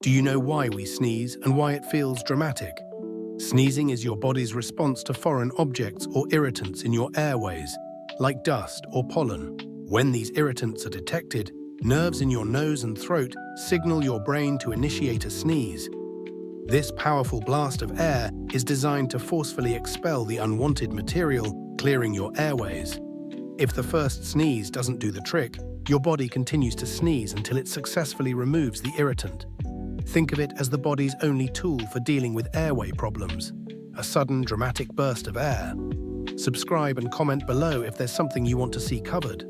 Do you know why we sneeze and why it feels dramatic? Sneezing is your body's response to foreign objects or irritants in your airways, like dust or pollen. When these irritants are detected, nerves in your nose and throat signal your brain to initiate a sneeze. This powerful blast of air is designed to forcefully expel the unwanted material, clearing your airways. If the first sneeze doesn't do the trick, your body continues to sneeze until it successfully removes the irritant. Think of it as the body's only tool for dealing with airway problems, a sudden dramatic burst of air. Subscribe and comment below if there's something you want to see covered.